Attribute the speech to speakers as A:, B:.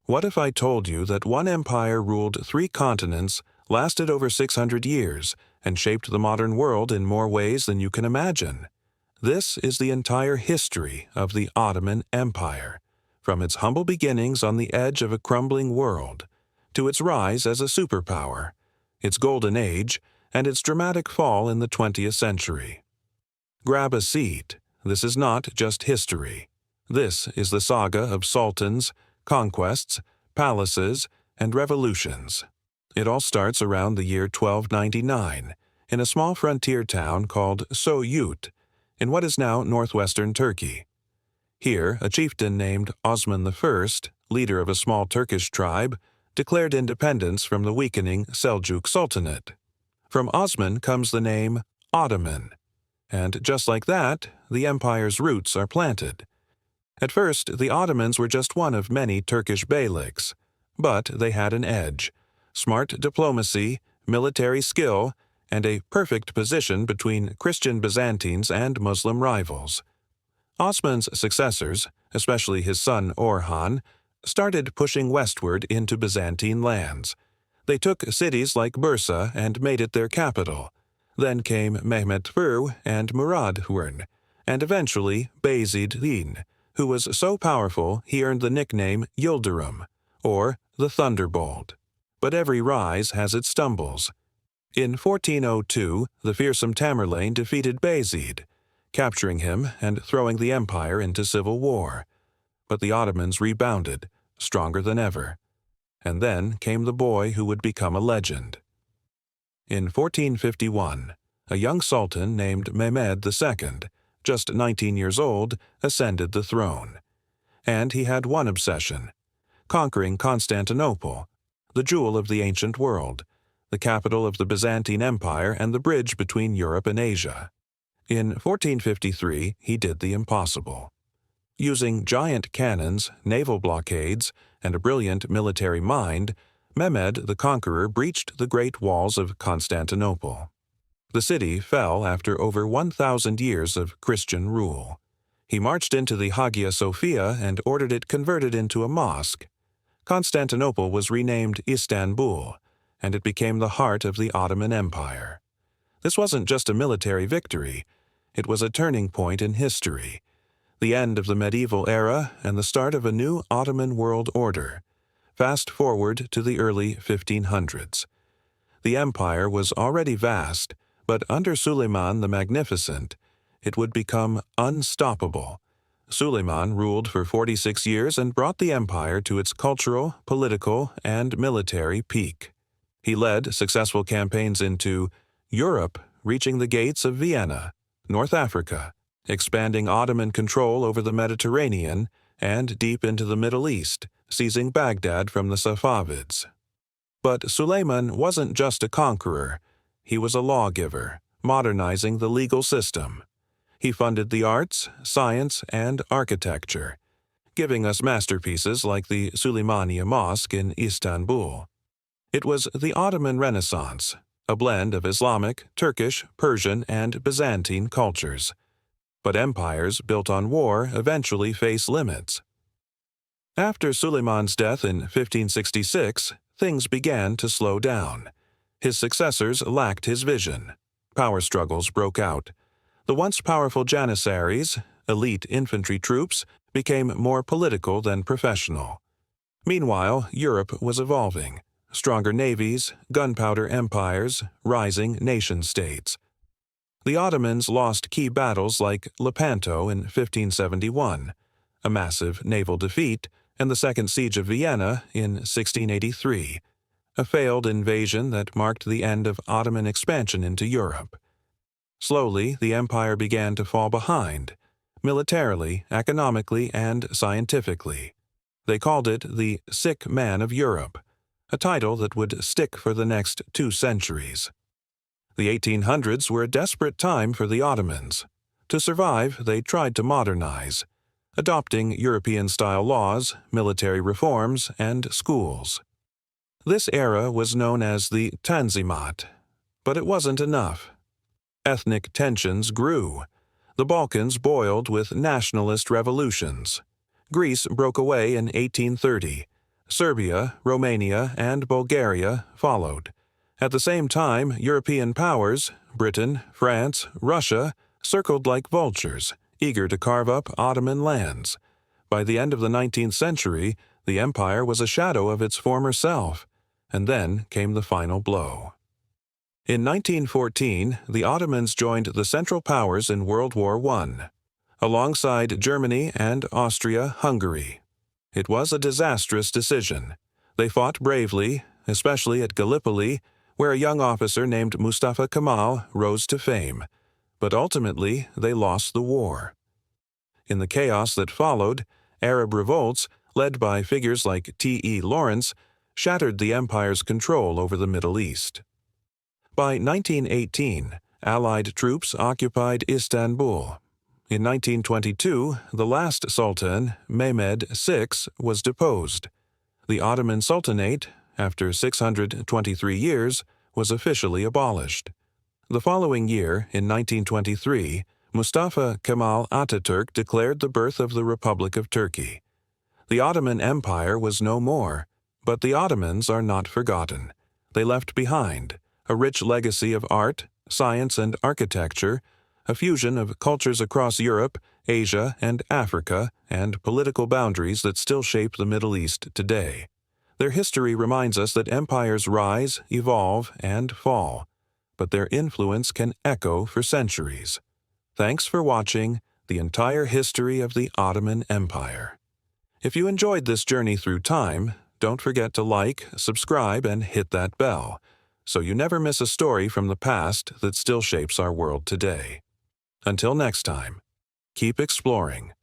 A: What if I told you that one empire ruled 3 continents, lasted over 600 years, and shaped the modern world in more ways than you can imagine? This is the entire history of the Ottoman Empire, from its humble beginnings on the edge of a crumbling world, to its rise as a superpower, its golden age, and its dramatic fall in the 20th century. Grab a seat. This is not just history. This is the saga of sultans, conquests, palaces, and revolutions. It all starts around the year 1299 in a small frontier town called Soyut in what is now northwestern Turkey. Here, a chieftain named Osman I, leader of a small Turkish tribe, declared independence from the weakening Seljuk Sultanate. From Osman comes the name Ottoman, and just like that, the empire's roots are planted. At first, the Ottomans were just one of many Turkish beyliks, but they had an edge: smart diplomacy, military skill, and a perfect position between Christian Byzantines and Muslim rivals. Osman's successors, especially his son Orhan, started pushing westward into Byzantine lands. They took cities like Bursa and made it their capital. Then came Mehmed I and Murad I, and eventually Bayezid, who was so powerful he earned the nickname Yildirim, or the Thunderbolt. But every rise has its stumbles. In 1402, the fearsome Tamerlane defeated Bayezid, capturing him and throwing the empire into civil war. But the Ottomans rebounded, stronger than ever. And then came the boy who would become a legend. In 1451, a young sultan named Mehmed II, just 19 years old, ascended the throne. And he had one obsession: conquering Constantinople, the jewel of the ancient world, the capital of the Byzantine Empire and the bridge between Europe and Asia. In 1453, he did the impossible. Using giant cannons, naval blockades, and a brilliant military mind, Mehmed the Conqueror breached the great walls of Constantinople. The city fell after over 1,000 years of Christian rule. He marched into the Hagia Sophia and ordered it converted into a mosque. Constantinople was renamed Istanbul, and it became the heart of the Ottoman Empire. This wasn't just a military victory. It was a turning point in history, the end of the medieval era and the start of a new Ottoman world order. Fast forward to the early 1500s. The empire was already vast, but under Suleiman the Magnificent, it would become unstoppable. Suleiman ruled for 46 years and brought the empire to its cultural, political, and military peak. He led successful campaigns into Europe, reaching the gates of Vienna, North Africa, expanding Ottoman control over the Mediterranean, and deep into the Middle East, seizing Baghdad from the Safavids. But Suleiman wasn't just a conqueror. He was a lawgiver, modernizing the legal system. He funded the arts, science, and architecture, giving us masterpieces like the Süleymaniye Mosque in Istanbul. It was the Ottoman Renaissance, a blend of Islamic, Turkish, Persian, and Byzantine cultures. But empires built on war eventually face limits. After Suleiman's death in 1566, things began to slow down. His successors lacked his vision. Power struggles broke out. The once powerful Janissaries, elite infantry troops, became more political than professional. Meanwhile, Europe was evolving. Stronger navies, gunpowder empires, rising nation-states. The Ottomans lost key battles like Lepanto in 1571, a massive naval defeat, and the Second Siege of Vienna in 1683, a failed invasion that marked the end of Ottoman expansion into Europe. Slowly, the empire began to fall behind, militarily, economically, and scientifically. They called it the Sick Man of Europe, a title that would stick for the next 2 centuries. The 1800s were a desperate time for the Ottomans. To survive, they tried to modernize, adopting European-style laws, military reforms, and schools. This era was known as the Tanzimat, but it wasn't enough. Ethnic tensions grew. The Balkans boiled with nationalist revolutions. Greece broke away in 1830. Serbia, Romania, and Bulgaria followed. At the same time, European powers, Britain, France, Russia, circled like vultures, eager to carve up Ottoman lands. By the end of the 19th century, the empire was a shadow of its former self, and then came the final blow. In 1914, the Ottomans joined the Central Powers in World War I, alongside Germany and Austria-Hungary. It was a disastrous decision. They fought bravely, especially at Gallipoli, where a young officer named Mustafa Kemal rose to fame, but ultimately they lost the war. In the chaos that followed, Arab revolts, led by figures like T.E. Lawrence, shattered the empire's control over the Middle East. By 1918, Allied troops occupied Istanbul. In 1922, the last sultan, Mehmed VI, was deposed. The Ottoman Sultanate, after 623 years, was officially abolished. The following year, in 1923, Mustafa Kemal Ataturk declared the birth of the Republic of Turkey. The Ottoman Empire was no more, but the Ottomans are not forgotten. They left behind a rich legacy of art, science, and architecture, a fusion of cultures across Europe, Asia, and Africa, and political boundaries that still shape the Middle East today. Their history reminds us that empires rise, evolve, and fall, but their influence can echo for centuries. Thanks for watching the entire history of the Ottoman Empire. If you enjoyed this journey through time, don't forget to like, subscribe, and hit that bell, so you never miss a story from the past that still shapes our world today. Until next time, keep exploring.